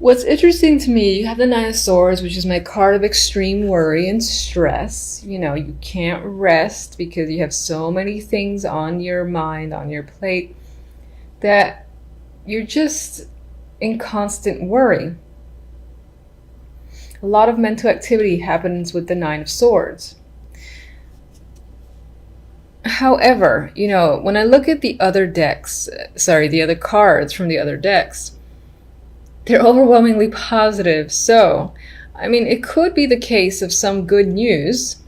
What's interesting to me, you have the Nine of Swords, which is my card of extreme worry and stress. You know, you can't rest because you have so many things on your mind, on your plate, that you're just in constant worry. A lot of mental activity happens with the Nine of Swords. However, you know, when I look at the other the other cards from the other decks, they're overwhelmingly positive. So, I mean, it could be the case of some good news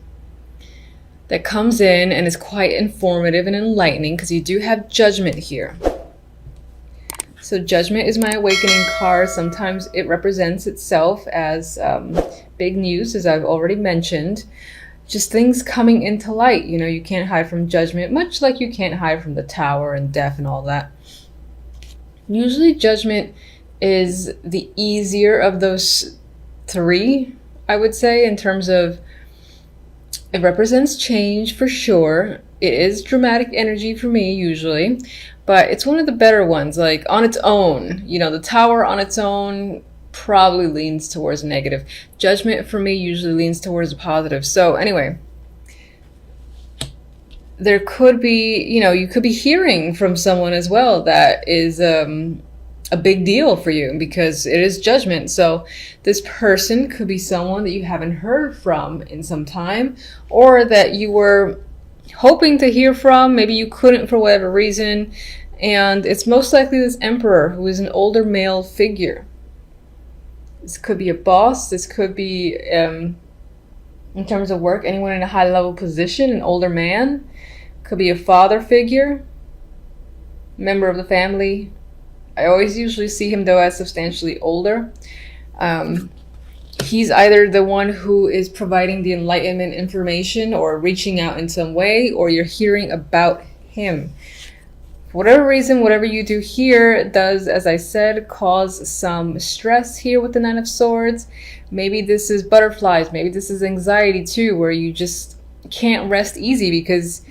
that comes in and is quite informative and enlightening, because you do have Judgment here. So Judgment is my awakening card. Sometimes it represents itself as big news, as I've already mentioned. Just things coming into light. You know, you can't hide from Judgment, much like you can't hide from the Tower and death and all that. Usually Judgment is the easier of those three, I would say, in terms of it represents change for sure. It is dramatic energy for me usually, but it's one of the better ones. Like on its own, you know, the Tower on its own probably leans towards negative. Judgment for me usually leans towards positive. So anyway, there could be, you know, you could be hearing from someone as well that is a big deal for you, because it is Judgment. So this person could be someone that you haven't heard from in some time, or that you were hoping to hear from. Maybe you couldn't for whatever reason. And it's most likely this Emperor, who is an older male figure. This could be a boss. This could be, in terms of work, anyone in a high level position, an older man. Could be a father figure, member of the family. I always usually see him, though, as substantially older. He's either the one who is providing the enlightenment information or reaching out in some way, or you're hearing about him. For whatever reason, whatever you do here does, as I said, cause some stress here with the Nine of Swords. Maybe this is butterflies. Maybe this is anxiety too, where you just can't rest easy because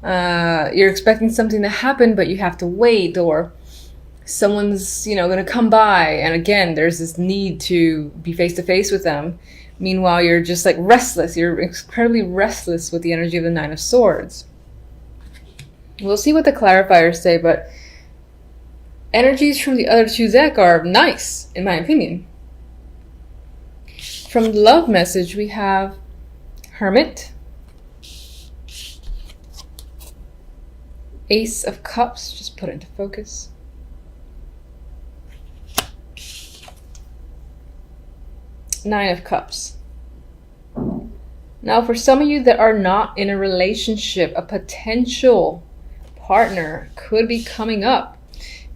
you're expecting something to happen, but you have to wait, or someone's, you know, going to come by, and again, there's this need to be face to face with them. Meanwhile, you're just like restless. You're incredibly restless with the energy of the Nine of Swords. We'll see what the clarifiers say, but energies from the other two decks are nice, in my opinion. From the love message, we have Hermit, Ace of Cups, just put into focus, Nine of Cups. Now, for some of you that are not in a relationship, a potential partner could be coming up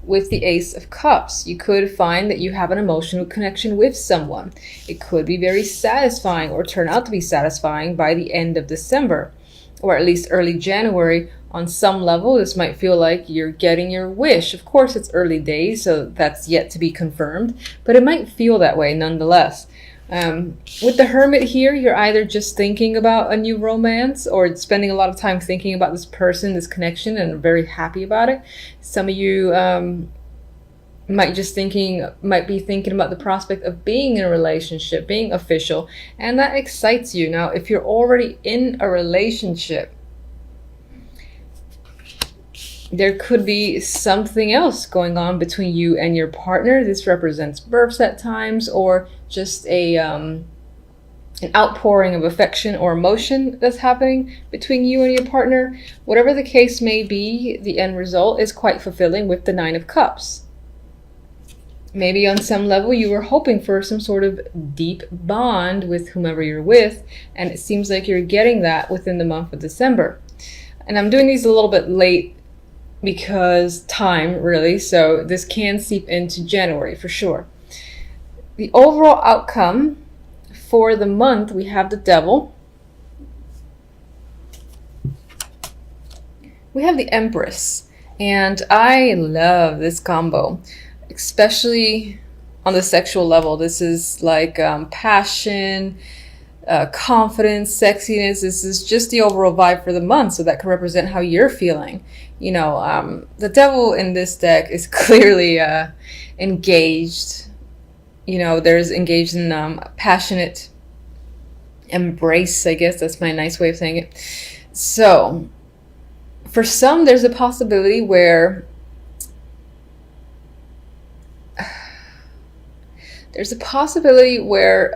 with the Ace of Cups. You could find that you have an emotional connection with someone. It could be very satisfying, or turn out to be satisfying by the end of December, or at least early January. On some level, this might feel like you're getting your wish. Of course, it's early days, so that's yet to be confirmed, but it might feel that way nonetheless. With the Hermit here, you're either just thinking about a new romance, or spending a lot of time thinking about this person, this connection, and are very happy about it. Some of you might be thinking about the prospect of being in a relationship, being official, and that excites you. Now, if you're already in a relationship, there could be something else going on between you and your partner. This represents births at times, or just an outpouring of affection or emotion that's happening between you and your partner. Whatever the case may be, the end result is quite fulfilling with the Nine of Cups. Maybe on some level you were hoping for some sort of deep bond with whomever you're with, and it seems like you're getting that within the month of December. And I'm doing these a little bit late because time, really, so this can seep into January for sure. The overall outcome for the month, we have the Devil, we have the Empress, and I love this combo, especially on the sexual level. This is like passion, confidence, sexiness. This is just the overall vibe for the month, so that can represent how you're feeling. You know, the Devil in this deck is clearly engaged. there's engaged in passionate embrace, I guess that's my nice way of saying it. So for some, there's a possibility where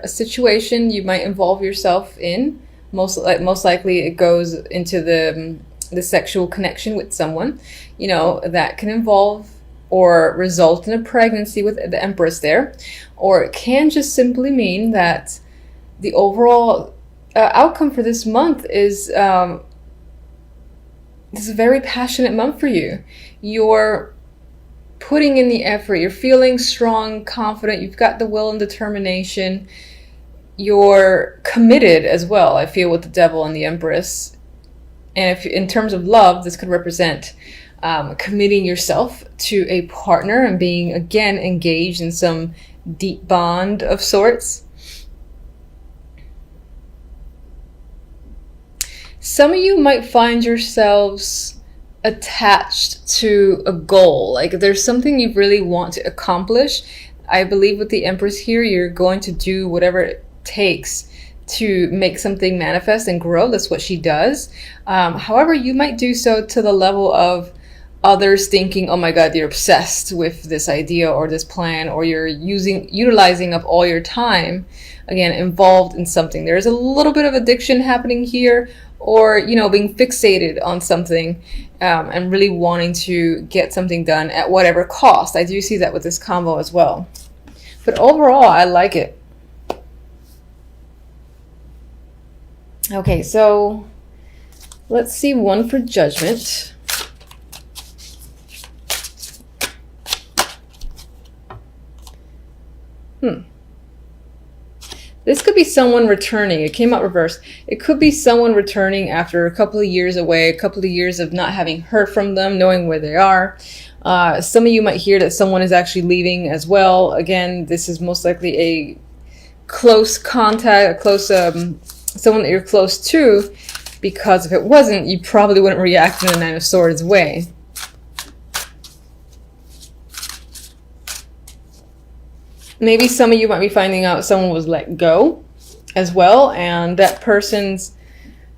a situation you might involve yourself in, most likely it goes into the sexual connection with someone, that can involve or result in a pregnancy with the Empress there, or it can just simply mean that the overall outcome for this month is this is a very passionate month for you. You're putting in the effort, you're feeling strong, confident, you've got the will and determination, you're committed as well, I feel, with the Devil and the Empress. And if in terms of love, this could represent committing yourself to a partner and being again engaged in some deep bond of sorts. Some of you might find yourselves attached to a goal, like there's something you really want to accomplish. I believe with the Empress here, you're going to do whatever it takes to make something manifest and grow. That's what she does. However, you might do so to the level of others thinking, oh my God, you're obsessed with this idea or this plan, or you're utilizing up all your time, again, involved in something. There's a little bit of addiction happening here, or, being fixated on something and really wanting to get something done at whatever cost. I do see that with this combo as well. But overall, I like it. Okay, so let's see one for Judgment. This could be someone returning. It came out reversed. It could be someone returning after a couple of years away, a couple of years of not having heard from them, knowing where they are. Some of you might hear that someone is actually leaving as well. Again, this is most likely a close contact, a close someone that you're close to, because if it wasn't, you probably wouldn't react in the Nine of Swords way. Maybe some of you might be finding out someone was let go as well, and that person's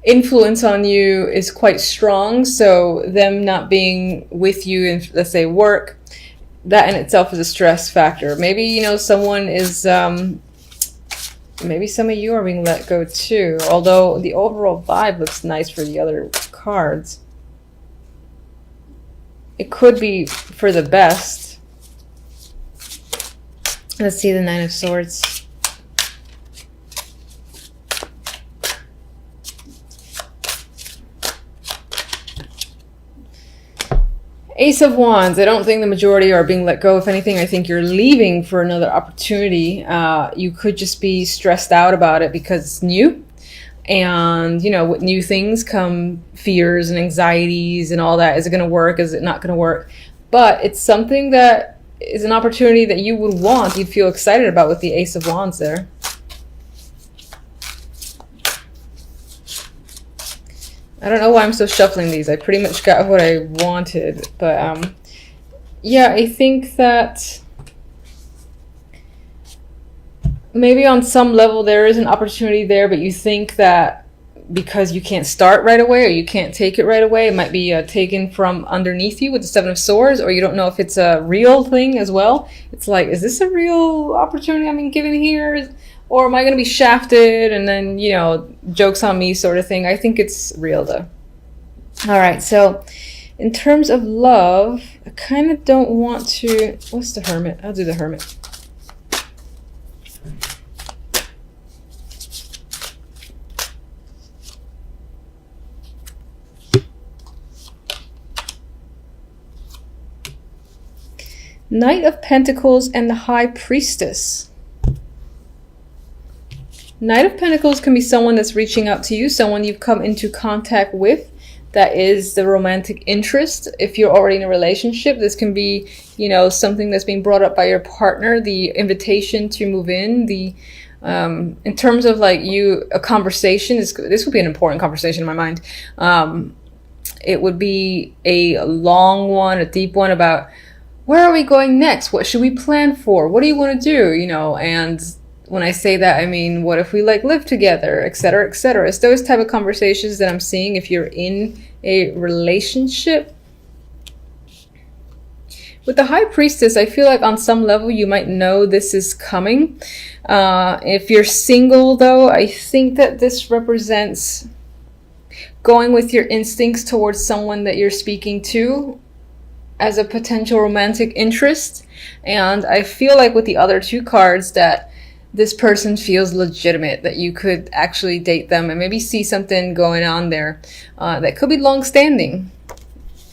influence on you is quite strong. So them not being with you in, let's say, work, that in itself is a stress factor. Maybe, someone is, maybe some of you are being let go too, although the overall vibe looks nice for the other cards. It could be for the best. Let's see the Nine of Swords. Ace of Wands. I don't think the majority are being let go. If anything, I think you're leaving for another opportunity. You could just be stressed out about it because it's new. And, with new things come fears and anxieties and all that. Is it going to work? Is it not going to work? But it's something that is an opportunity that you would want, you'd feel excited about with the Ace of Wands there. I don't know why I'm still shuffling these. I pretty much got what I wanted. But yeah, I think that maybe on some level there is an opportunity there, but you think that because you can't start right away or you can't take it right away, it might be taken from underneath you with the Seven of Swords, or you don't know if it's a real thing as well. It's like, is this a real opportunity I'm being given here? Or am I going to be shafted and then, joke's on me sort of thing? I think it's real though. All right, so in terms of love, I kind of don't want to... What's the Hermit? I'll do the Hermit. Knight of Pentacles and the High Priestess. Knight of Pentacles can be someone that's reaching out to you, someone you've come into contact with. That is the romantic interest. If you're already in a relationship, this can be, something that's being brought up by your partner, the invitation to move in, in terms of a conversation, this would be an important conversation in my mind. It would be a long one, a deep one about where are we going next? What should we plan for? What do you want to do? You know, and when I say that, I mean, what if we like live together, etc., etc. It's those type of conversations that I'm seeing if you're in a relationship. With the High Priestess, I feel like on some level you might know this is coming. If you're single, though, I think that this represents going with your instincts towards someone that you're speaking to as a potential romantic interest. And I feel like with the other two cards that this person feels legitimate, that you could actually date them and maybe see something going on there that could be long-standing.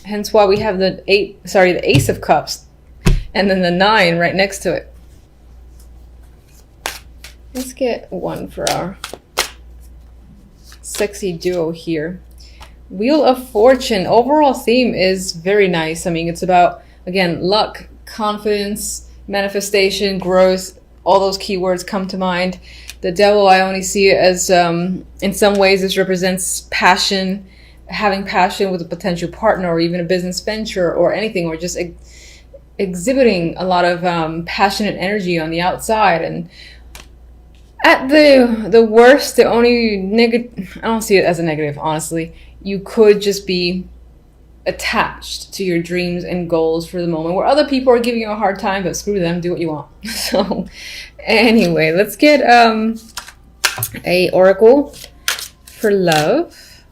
Hence why we have the Ace of Cups and then the 9 right next to it. Let's get one for our sexy duo here. Wheel of Fortune. Overall theme is very nice. I mean, it's about, again, luck, confidence, manifestation, growth. All those keywords come to mind. The Devil, I only see it as, in some ways, this represents passion, having passion with a potential partner or even a business venture or anything, or just exhibiting a lot of passionate energy on the outside. And at the worst, the only negative, I don't see it as a negative, honestly. You could just be attached to your dreams and goals for the moment, where other people are giving you a hard time, but screw them, do what you want. So anyway, let's get a oracle for love.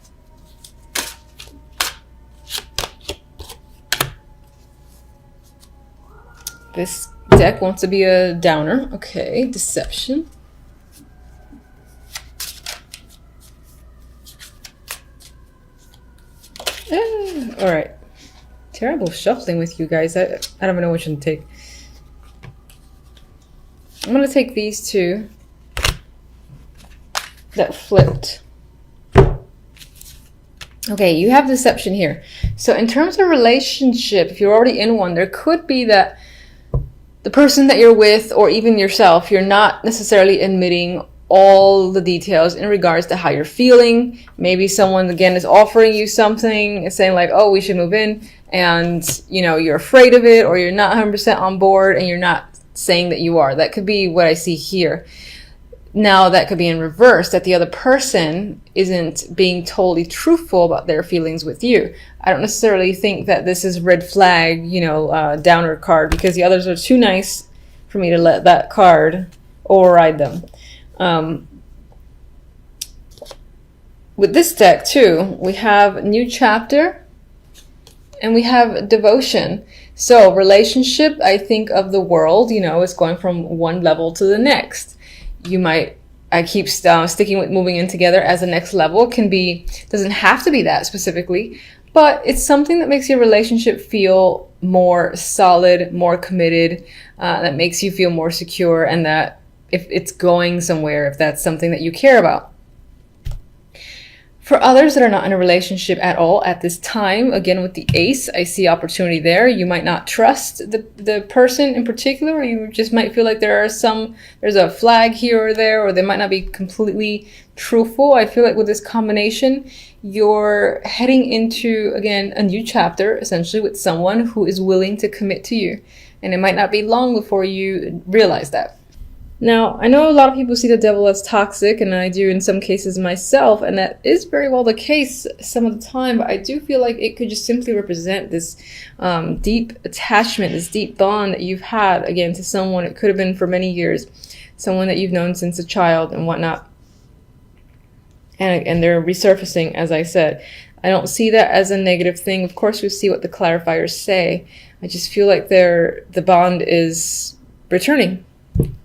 This deck wants to be a downer. Okay, deception. All right. Terrible shuffling with you guys. I don't even know which one to take. I'm going to take these two that flipped. Okay, you have deception here. So in terms of relationship, if you're already in one, there could be that the person that you're with, or even yourself, you're not necessarily admitting all the details in regards to how you're feeling. Maybe someone, again, is offering you something and saying like, oh, we should move in, and you know, you're afraid of it, or you're not 100% on board and you're not saying that you are. That could be what I see here. Now that could be in reverse, that the other person isn't being totally truthful about their feelings with you. I don't necessarily think that this is red flag, you know, downer card, because the others are too nice for me to let that card override them. With this deck too, we have new chapter and we have devotion. So relationship, I think of the world, you know, it's going from one level to the next. You might, I keep sticking with moving in together as the next level. It can be, doesn't have to be that specifically, but it's something that makes your relationship feel more solid, more committed, that makes you feel more secure, and that if it's going somewhere, if that's something that you care about. For others that are not in a relationship at all at this time, again with the Ace, I see opportunity there. You might not trust the person in particular, or you just might feel like there's a flag here or there, or they might not be completely truthful. I feel like with this combination, you're heading into, again, a new chapter, essentially with someone who is willing to commit to you. And it might not be long before you realize that. Now, I know a lot of people see the Devil as toxic, and I do in some cases myself, and that is very well the case some of the time, but I do feel like it could just simply represent this deep attachment, this deep bond that you've had, again, to someone. It could have been for many years, someone that you've known since a child and whatnot. And they're resurfacing, as I said. I don't see that as a negative thing. Of course, we see what the clarifiers say. I just feel like the bond is returning,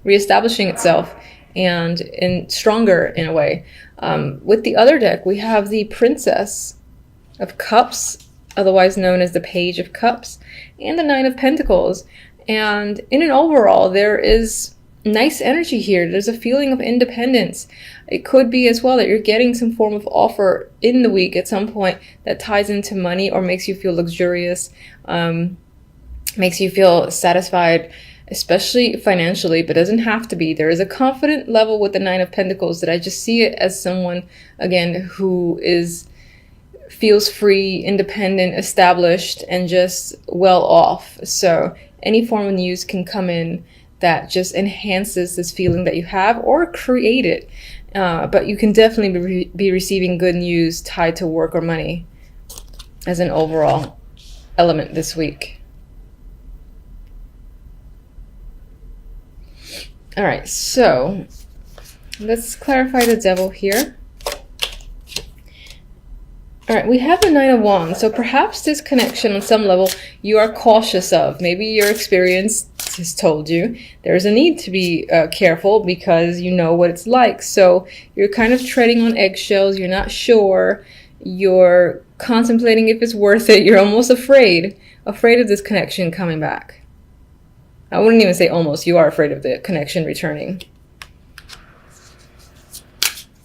reestablishing itself, and stronger in a way. With the other deck, we have the Princess of Cups, otherwise known as the Page of Cups, and the Nine of Pentacles. And in an overall, there is nice energy here. There's a feeling of independence. It could be as well that you're getting some form of offer in the week at some point that ties into money or makes you feel luxurious, makes you feel satisfied, especially financially, but doesn't have to be. There is a confident level with the Nine of Pentacles that I just see it as someone, again, who is feels free, independent, established, and just well off. So any form of news can come in that just enhances this feeling that you have or create it. But you can definitely be receiving good news tied to work or money as an overall element this week. All right, so let's clarify the devil here. All right, we have the Nine of Wands. So perhaps this connection on some level you are cautious of. Maybe your experience has told you there's a need to be careful because you know what it's like. So you're kind of treading on eggshells. You're not sure. You're contemplating if it's worth it. You're almost afraid of this connection coming back. I wouldn't even say almost. You are afraid of the connection returning.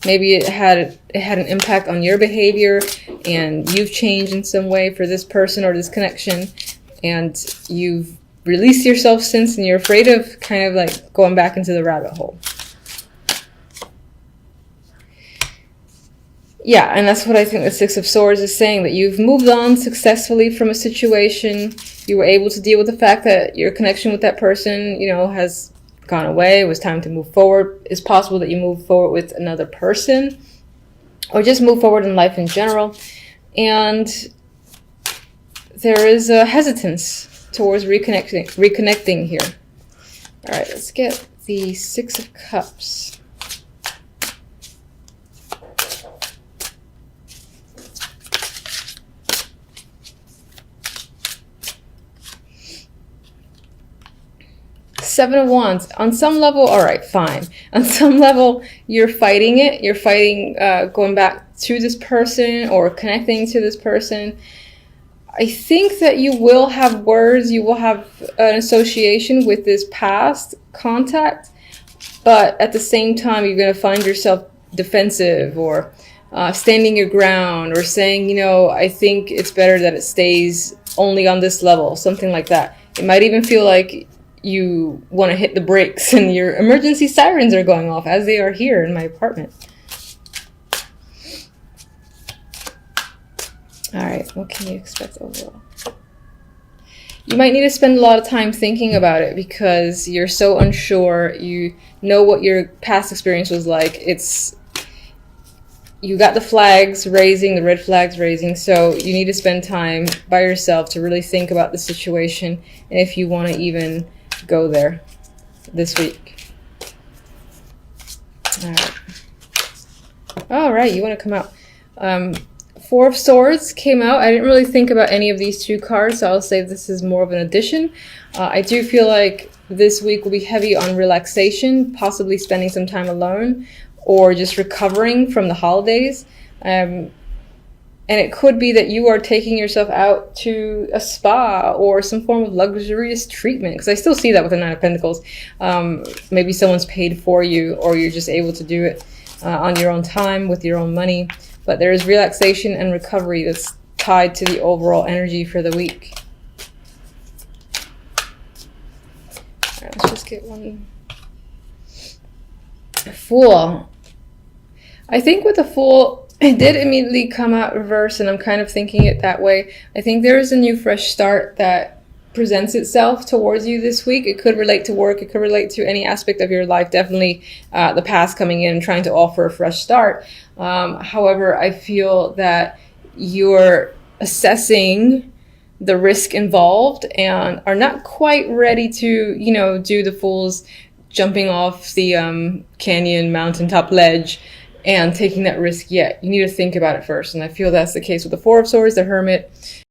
Maybe it had an impact on your behavior and you've changed in some way for this person or this connection, and you've released yourself since, and you're afraid of kind of like going back into the rabbit hole. Yeah, and that's what I think the Six of Swords is saying, that you've moved on successfully from a situation. You were able to deal with the fact that your connection with that person, has gone away. It was time to move forward. It's possible that you move forward with another person or just move forward in life in general. And there is a hesitance towards reconnecting here. All right, let's get the Six of Cups. Seven of Wands. On some level, all right, fine. On some level, you're fighting it. You're fighting going back to this person or connecting to this person. I think that you will have words. You will have an association with this past contact. But at the same time, you're going to find yourself defensive or standing your ground or saying, I think it's better that it stays only on this level, something like that. It might even feel like you want to hit the brakes and your emergency sirens are going off, as they are here in my apartment. All right, what can you expect overall? You might need to spend a lot of time thinking about it because you're so unsure. You know what your past experience was like. You got the flags raising, the red flags raising, so you need to spend time by yourself to really think about the situation and if you want to even go there this week. All right, you want to come out. Four of Swords came out. I didn't really think about any of these two cards, so I'll say this is more of an addition. I do feel like this week will be heavy on relaxation, possibly spending some time alone or just recovering from the holidays. And it could be that you are taking yourself out to a spa or some form of luxurious treatment, because I still see that with the Nine of Pentacles. Maybe someone's paid for you or you're just able to do it on your own time with your own money. But there is relaxation and recovery that's tied to the overall energy for the week. All right, let's just get one. Fool. I think with the Fool, it did immediately come out reverse, and I'm kind of thinking it that way. I think there is a new fresh start that presents itself towards you this week. It could relate to work. It could relate to any aspect of your life. Definitely the past coming in and trying to offer a fresh start. However, I feel that you're assessing the risk involved and are not quite ready to, do the Fool's jumping off the canyon mountaintop ledge and taking that risk yet. You need to think about it first. And I feel that's the case with the Four of Swords, the Hermit,